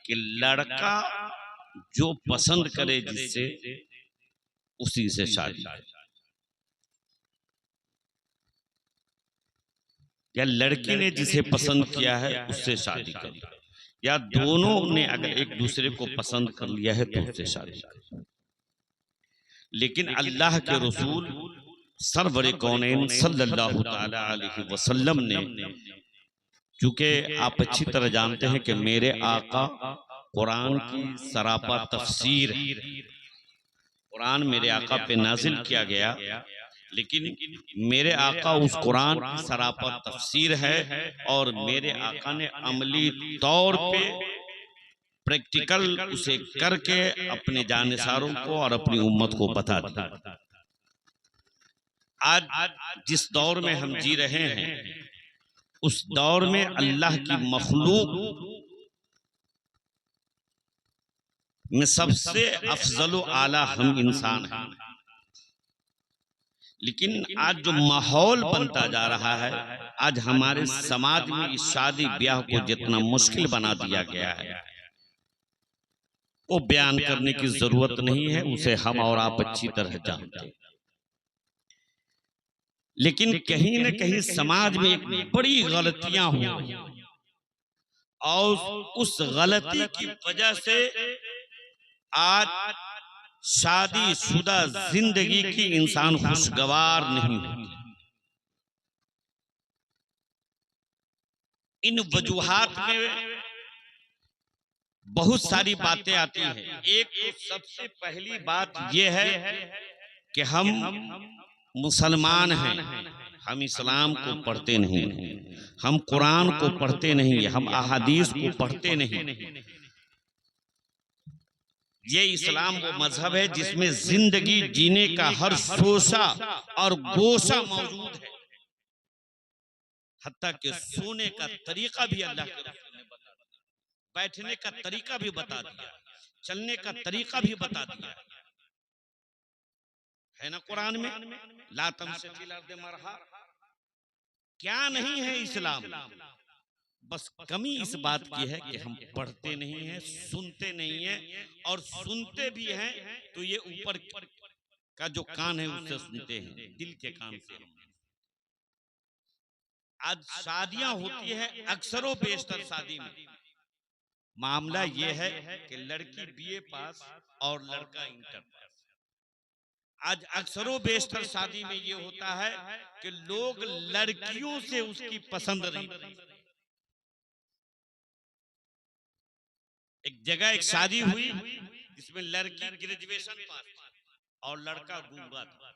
कि लड़का जो पसंद करे जिससे उसी से शादी करे, या लड़की ने जिसे पसंद किया है उससे शादी करे, या दोनों ने अगर एक दूसरे को पसंद कर लिया है तो उससे शादी करे। लेकिन अल्लाह के रसूल सरवरे कौनैन सल्लल्लाहु ताला अलैहि वसल्लम ने, चूंकि आप अच्छी तरह जानते हैं कि मेरे आका कुरान की सरापा तफसीर है, कुरान मेरे आका पे नाजिल किया गया, लेकिन मेरे आका उस कुरान की सरापा तफसीर है और मेरे आका ने अमली तौर पे प्रैक्टिकल उसे करके अपने जानिसारों को और अपनी उम्मत को बता दिया। आज जिस दौर में हम जी रहे हैं उस दौर में अल्लाह की मखलूक में सबसे अफजल आला हम इंसान हैं, लेकिन आज जो माहौल बनता जा रहा है, आज हमारे समाज में इस शादी ब्याह को जितना मुश्किल बना दिया गया है वो बयान करने की जरूरत नहीं है, उसे हम और आप अच्छी तरह जानते हैं। लेकिन कहीं न कहीं समाज में एक बड़ी गलतियां हुई और उस गलती की वजह से आज शादीशुदा जिंदगी की इंसान खुशगवार नहीं होती। इन वजूहात में बहुत सारी बातें आती हैं। एक तो सबसे पहली बात यह है कि हम मुसलमान हैं, हम इस्लाम को पढ़ते नहीं, हम कुरान को पढ़ते नहीं, हम अहादीस को पढ़ते नहीं। ये इस्लाम वो मजहब है जिसमें जिंदगी जीने का हर शोशा और गोशा मौजूद है, हत्ता कि सोने का तरीका भी अल्लाह के रसूल ने बता दिया, बैठने का तरीका भी बता दिया, चलने का तरीका भी बता दिया है ना कुरान में। ला तमशिल अर्द मरहा, क्या नहीं है इस्लाम, बस कमी इस बात की है कि हम पढ़ते नहीं हैं, सुनते नहीं हैं, और सुनते भी हैं तो ये ऊपर का जो कान है उससे सुनते हैं, दिल के कान से हम। आज शादियां होती है अक्सरों बेशतर शादी में मामला ये है कि लड़की बीए पास और लड़का इंटर पास। आज अक्सरों बेशतर शादी में ये होता है कि लोग लड़कियों से उसकी पसंद नहीं करते। एक जगह एक शादी हुई जिसमें लड़की ग्रेजुएशन पास और लड़का गूंगा था।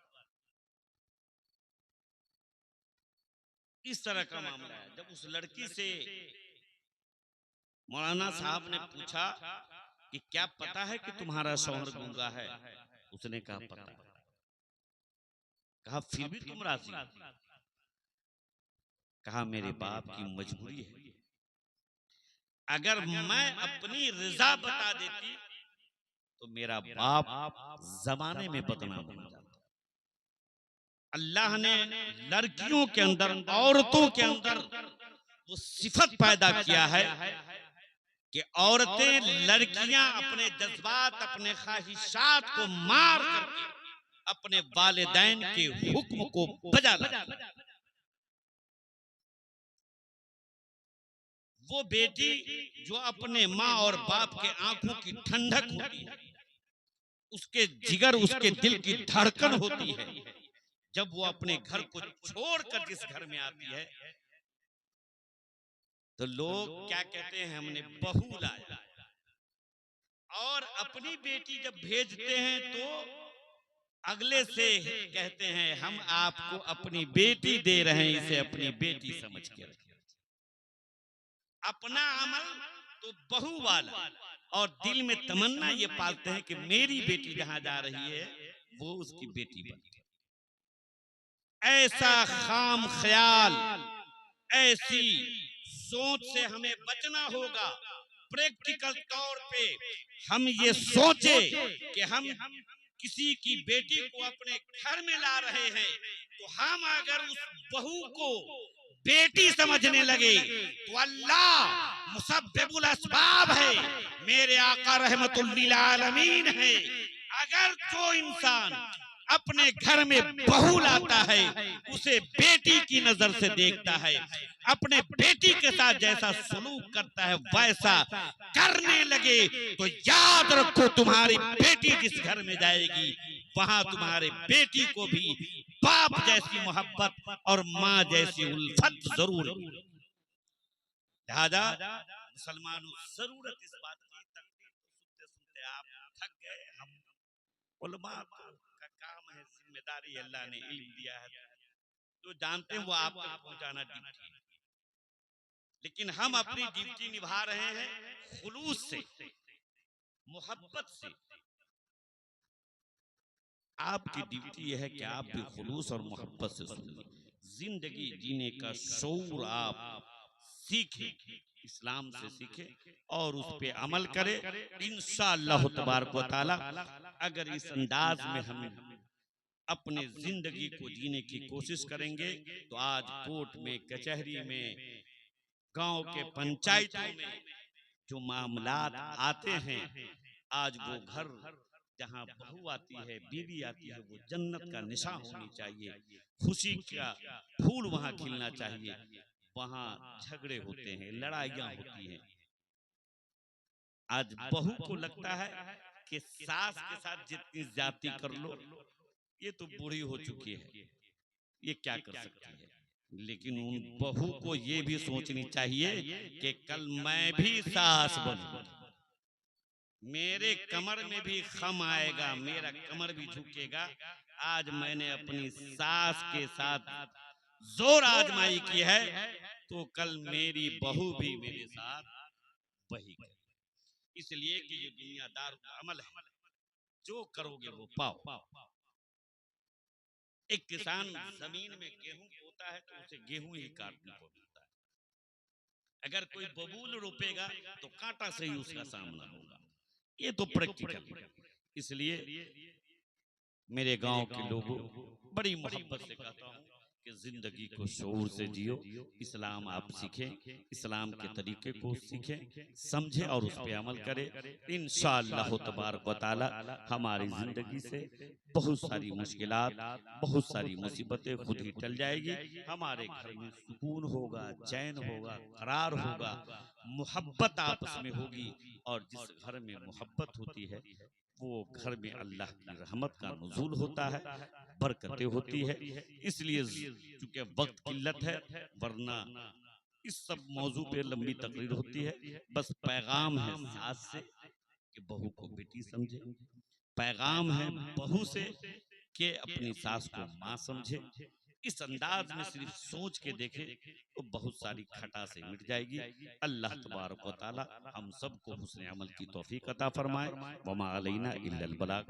इस तरह का मामला है। जब उस लड़की से मौलाना साहब ने पूछा कि क्या पता है कि तुम्हारा शौहर गूंगा है, उसने कहा पता। कहा फिर भी तुम राजी? कहा मेरे बाप की मजबूरी है, अगर मैं अपनी रजा बता देती तो मेरा बाप जमाने में बदनाम बन जाता। अल्लाह ने लड़कियों के अंदर, औरतों के अंदर वो सिफत पैदा किया है कि औरतें, लड़कियां अपने जज्बात, अपने ख्वाहिशात को मार करके अपने वालिदैन के हुक्म को बजा लाती। वो बेटी जो अपने माँ और बाप के आंखों की ठंडक होती है, उसके जिगर, उसके दिल की धड़कन होती है, जब वो अपने घर को छोड़कर जिस घर में आती है तो लोग क्या कहते हैं, हमने बहू लाया। और अपनी बेटी जब भेजते हैं तो अगले से कहते हैं हम आपको अपनी बेटी दे रहे हैं, इसे अपनी बेटी समझ के रखें। अपना अमल तो बहू वाला, और दिल में तमन्ना ये पालते हैं कि मेरी बेटी जहां जा रही है वो उसकी बेटी बने। ऐसा खाम ख्याल, ऐसी सोच से हमें बचना होगा। प्रैक्टिकल तौर पे हम ये सोचे कि हम किसी की बेटी को अपने घर में ला रहे हैं तो हम अगर उस बहू को बेटी समझने लगे तो अल्लाह मुसब्बिबुल अस्बाब है, मेरे आका रहमतुल लिल आलमीन है। अगर जो इंसान अपने घर में बहू लाता है, उसे बेटी की नजर से देखता है, अपने बेटी के साथ जैसा सलूक करता है वैसा करने लगे, तो याद रखो तुम्हारी बेटी जिस घर में जाएगी वहां तुम्हारे बेटी को भी बाप जैसी मोहब्बत और माँ जैसी उल्फत जरूर है। लिहाजा मुसलमानों, जरूरत इस बात की, तकरीर सुनते सुनते आप थक गए, हम उलमा का काम है, जिम्मेदारी अल्लाह ने इल्म दिया है, जो जानते हैं वो आप तक पहुंचाना ड्यूटी है। लेकिन हम अपनी ड्यूटी निभा रहे हैं खुलूस से, मोहब्बत से। आपकी ड्यूटी यह है कि आप भी खुलूस और मोहब्बत से सुनिए, जिंदगी जीने का शऊर आप सीखें, इस्लाम से सीखें और उस पे अमल करें। इंशाअल्लाह तबारक व तआला अगर इस अंदाज में हम अपने जिंदगी को जीने की कोशिश करेंगे तो आज कोर्ट में, कचहरी में, गांव के पंचायतों में जो मामलात आते हैं, आज वो घर जहां बहू आती है, बीवी आती है, वो जन्नत का निशान होनी चाहिए, खुशी का फूल वहां खिलना चाहिए। वहां झगड़े होते हैं, लड़ाइयां होती हैं। आज बहू को लगता है कि सास के साथ जितनी ज्यादती कर लो, ये तो बूढ़ी हो चुकी है, ये क्या कर सकती है। लेकिन उन बहू को ये भी सोचनी चाहिए कि कल मैं भी सास बनूं, मेरे कमर में भी खम आएगा, मेरा कमर भी झुकेगा। आज मैंने अपनी सास के साथ जोर आजमाई की है, तो कल मेरी बहू भी मेरे साथ वही करे। इसलिए कि ये दुनियादार का अमल है, जो करोगे वो पाओ। एक किसान जमीन में गेहूं बोता है तो उसे गेहूं ही काटने को मिलता है। अगर कोई बबूल रोपेगा तो कांटा से ही उसका सामना होगा। ये तो प्रैक्टिकल है। इसलिए मेरे गांव के लोगों, बड़ी मोहब्बत से कहता हूं कि जिंदगी को शऊर से जियो, इस्लाम आप सीखें, इस्लाम के तरीके को सीखें, समझें और उस पर अमल करें। इंशाअल्लाह तबारक व तआला हमारी जिंदगी से बहुत सारी मुश्किलात, बहुत सारी मुसीबतें खुद ही टल जाएगी। हमारे घर में सुकून होगा, चैन होगा, करार होगा, मोहब्बत आपस में होगी। और जिस घर में मोहब्बत होती है वो घर में अल्लाह की रहमत का नुज़ूल होता है, बरकतें होती है। इसलिए चूंकि वक्त किल्लत है, वरना इस सब मौजू पे लंबी तकरीर होती है। बस पैगाम है सास से कि बहू को बेटी समझे, पैगाम है बहू से कि अपनी सास को माँ समझे। इस अंदाज में सिर्फ सोच के देखे तो बहुत सारी खटासें मिट जाएगी। अल्लाह तबारक व तआला हम सबको हुस्न अमल की तौफीक अता फरमाए। वमा अलैना इल्लल बलाग।